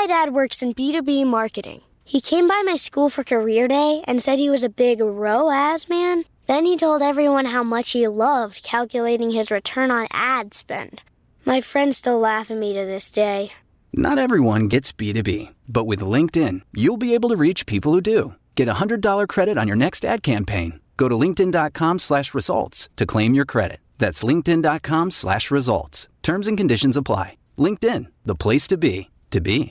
My dad works in B2B marketing. He came by my school for career day and said he was a big ROAS man. Then he told everyone how much he loved calculating his return on ad spend. My friends still laugh at me to this day. Not everyone gets B2B, but with LinkedIn, you'll be able to reach people who do. Get a $100 credit on your next ad campaign. Go to linkedin.com/results to claim your credit. That's linkedin.com/results. Terms and conditions apply. LinkedIn, the place to be, to be.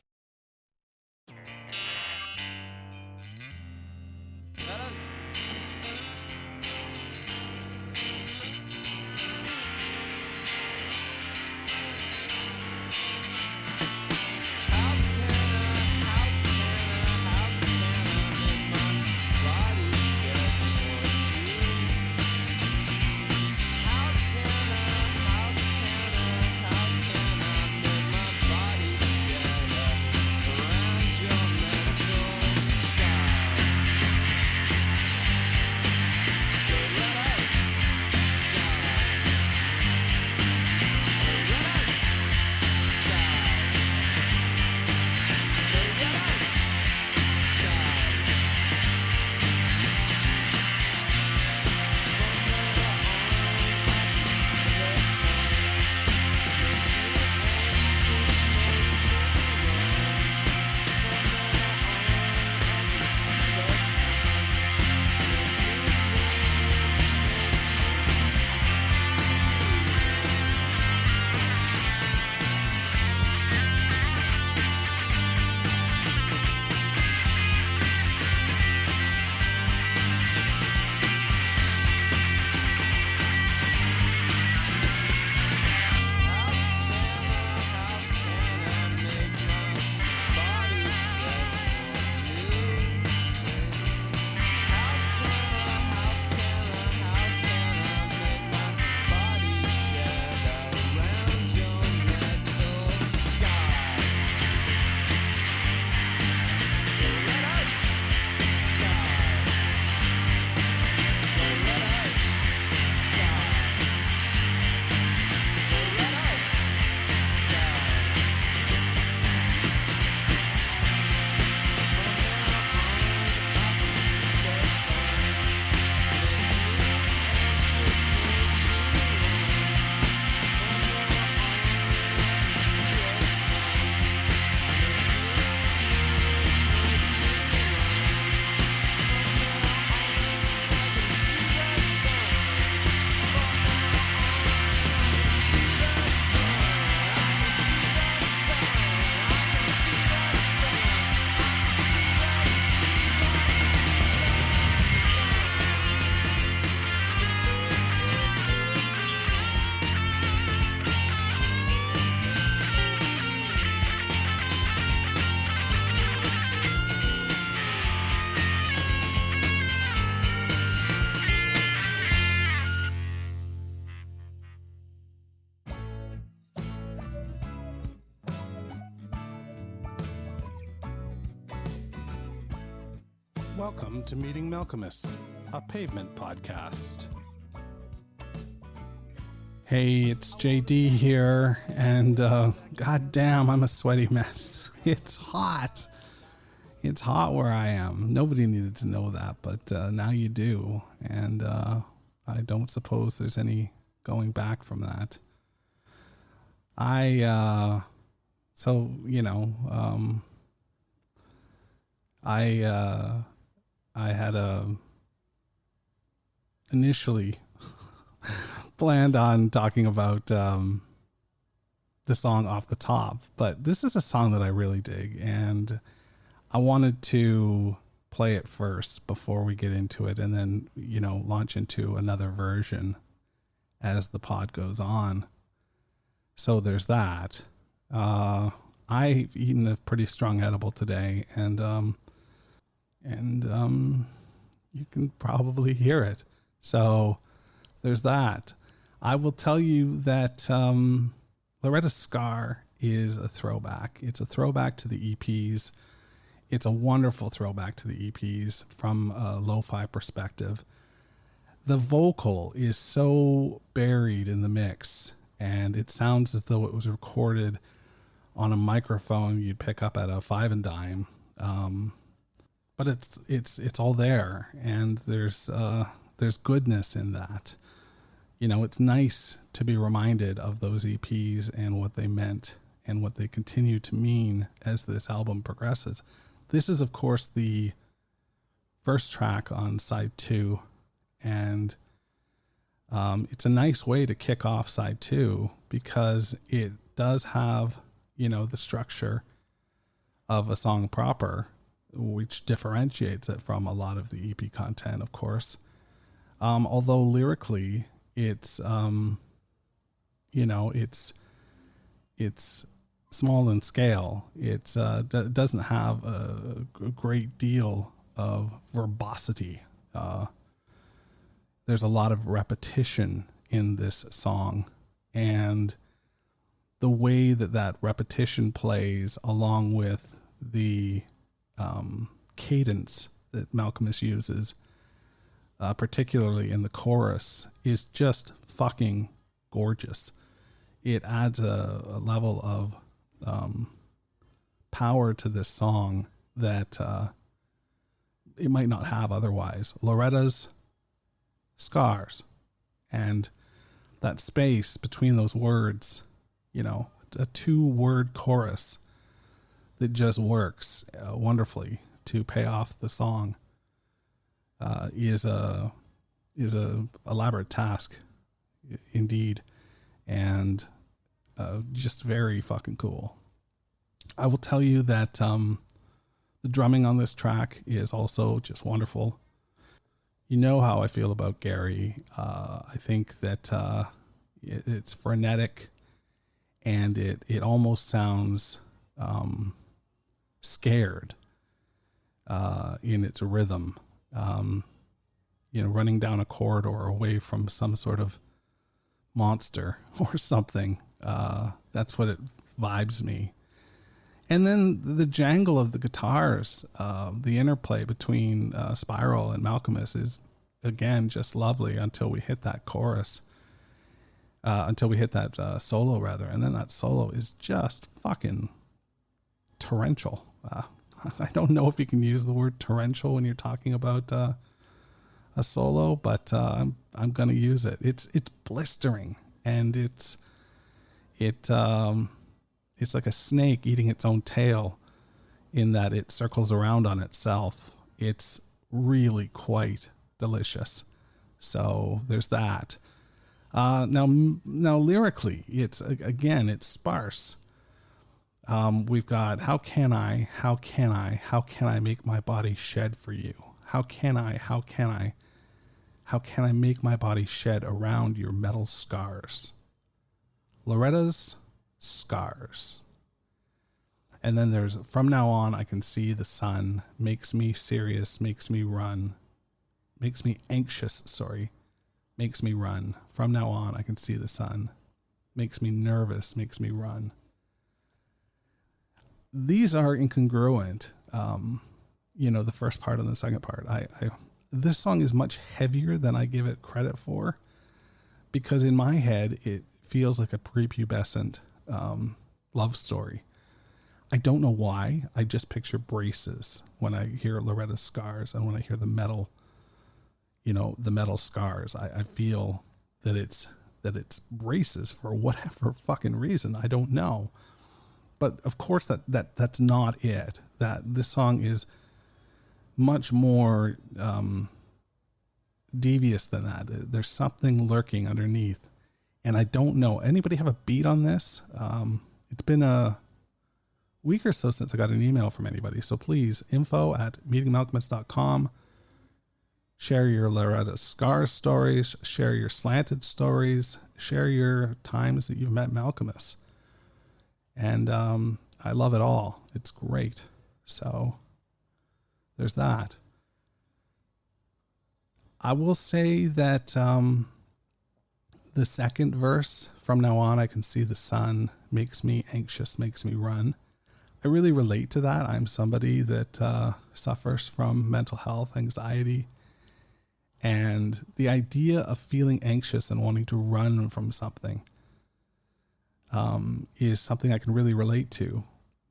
Welcome to Meeting Malcolmus, a pavement podcast. Hey, it's JD here, and goddamn, I'm a sweaty mess. It's hot. It's hot where I am. Nobody needed to know that, but now you do, and I don't suppose there's any going back from that. I had initially planned on talking about the song Off the Top, but this is a song that I really dig, and I wanted to play it first before we get into it, and then, launch into another version as the pod goes on. So there's that. I've eaten a pretty strong edible today, and you can probably hear it. So there's that. I will tell you that Loretta's Scar is a throwback. It's a throwback to the EPs. It's a wonderful throwback to the EPs from a lo-fi perspective. The vocal is so buried in the mix, and it sounds as though it was recorded on a microphone you'd pick up at a five and dime. But it's all there, and there's goodness in that. It's nice to be reminded of those EPs and what they meant and what they continue to mean as this album progresses. This is, of course, the first track on side 2, and it's a nice way to kick off side 2 because it does have, the structure of a song proper, which differentiates it from a lot of the EP content, of course. Although lyrically, it's small in scale. It doesn't have a great deal of verbosity. There's a lot of repetition in this song, and the way that repetition plays along with the cadence that Malcolmus uses, particularly in the chorus, is just fucking gorgeous. It adds a level of power to this song that it might not have otherwise. Loretta's scars and that space between those words, a 2-word chorus that just works wonderfully to pay off the song is a elaborate task indeed, and just very fucking cool. I will tell you that the drumming on this track is also just wonderful. You know how I feel about Gary. I think that it's frenetic, and it almost sounds scared in its rhythm. Running down a corridor away from some sort of monster or something. That's what it vibes me. And then the jangle of the guitars, the interplay between Spiral and Malcolmus is, again, just lovely until we hit that chorus, until we hit that solo, rather. And then that solo is just fucking torrential. I don't know if you can use the word torrential when you're talking about a solo, but I'm going to use it. It's blistering, and it's like a snake eating its own tail in that it circles around on itself. It's really quite delicious. So there's that. Now lyrically, it's sparse. We've got, how can I make my body shed for you? How can I make my body shed around your metal scars? Loretta's scars. And then there's, from now on, I can see the sun, makes me serious, makes me anxious, makes me run. From now on, I can see the sun, makes me nervous, makes me run. These are incongruent. The first part and the second part. This song is much heavier than I give it credit for, because in my head, it feels like a prepubescent love story. I don't know why. I just picture braces when I hear Loretta's scars, and when I hear the metal, the metal scars. I feel that it's braces for whatever fucking reason. I don't know. But of course that's not it. That this song is much more devious than that. There's something lurking underneath, and I don't know. Anybody have a beat on this? It's been a week or so since I got an email from anybody. So please, info@meetingmalcolmus.com. Share your Loretta Scars stories. Share your slanted stories. Share your times that you've met Malcolmus. And I love it all. It's great. So there's that. I will say that the second verse, from now on I can see the sun, makes me anxious, makes me run. I really relate to that. I'm somebody that suffers from mental health, anxiety. And the idea of feeling anxious and wanting to run from something, is something I can really relate to.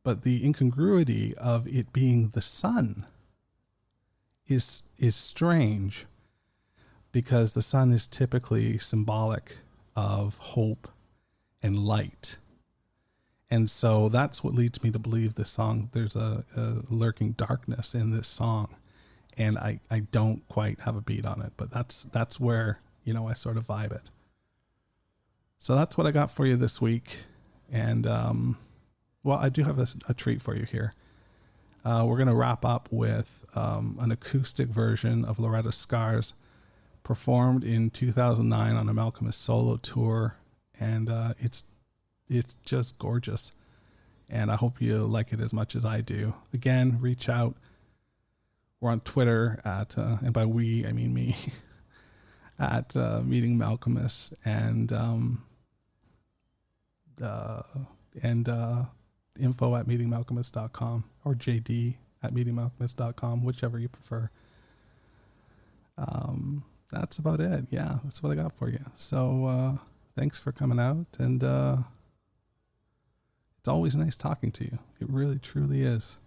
But the incongruity of it being the sun is strange, because the sun is typically symbolic of hope and light. And so that's what leads me to believe this song, there's a lurking darkness in this song. And I don't quite have a beat on it, but that's where, I sort of vibe it. So that's what I got for you this week. And, I do have a treat for you here. We're going to wrap up with an acoustic version of Loretta's Scars, performed in 2009 on a Malcolmist solo tour. And it's just gorgeous. And I hope you like it as much as I do. Again, reach out. We're on Twitter at, and by we, I mean me, at Meeting Malcolmus, and info at meetingmalcolmus.com, or JD at meetingmalcolmus.com, whichever you prefer. That's about it. Yeah, that's what I got for you. So thanks for coming out, and it's always nice talking to you. It really, truly is.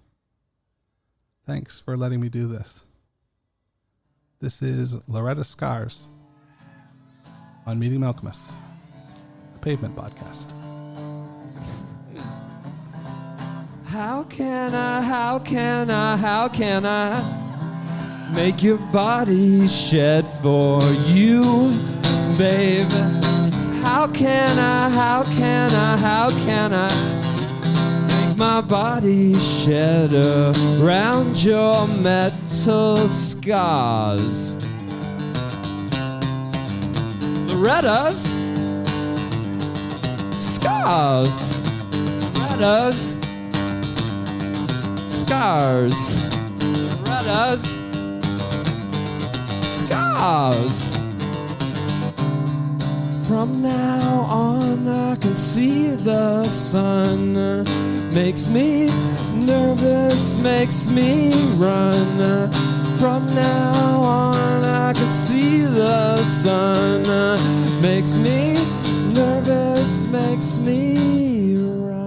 Thanks for letting me do this. This is Loretta Scars on Meeting Malcolmus, a Pavement podcast. How can I make your body shed for you, babe? How can I make my body shed around your metal scars? Loretta's Scars. Loretta's Scars. Loretta's Scars. From now on I can see the sun. Makes me nervous, makes me run. From now on I can see the sun. Makes me nervous, makes me run.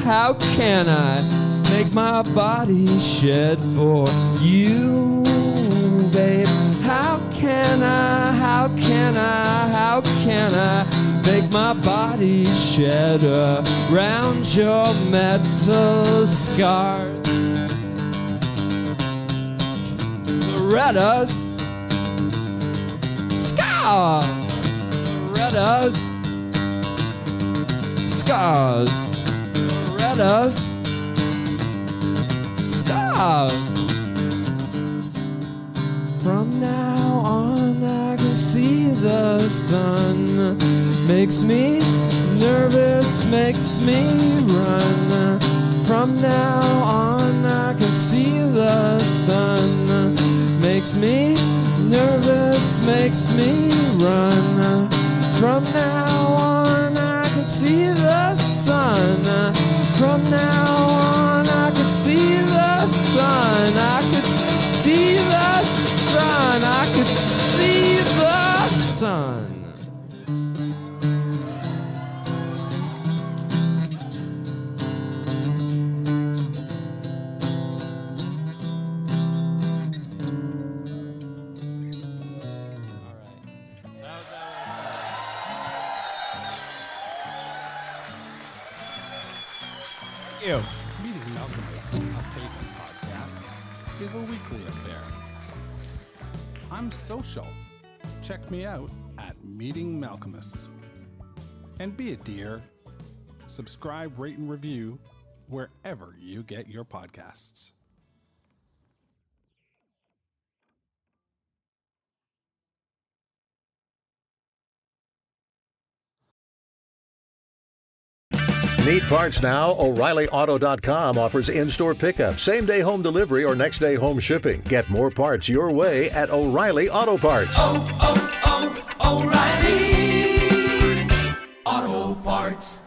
How can I make my body shed for you, babe? How can I make my body shed around your metal scars? Loretta's Scars. Loretta's Scars. Loretta's Scars. From now on I can see the sun. Makes me nervous, makes me run. From now on I can see the sun. Makes me nervous, makes me run. From now on I can see the sun. From now on I could see the sun. I could see the sun. I could see the sun. Meeting Malcolmus, a Pavement podcast, is a weekly affair. I'm social. Check me out at Meeting Malcolmus. And be a dear. Subscribe, rate, and review wherever you get your podcasts. Need parts now? O'ReillyAuto.com offers in-store pickup, same-day home delivery, or next-day home shipping. Get more parts your way at O'Reilly Auto Parts. Oh, oh, oh, O'Reilly Auto Parts.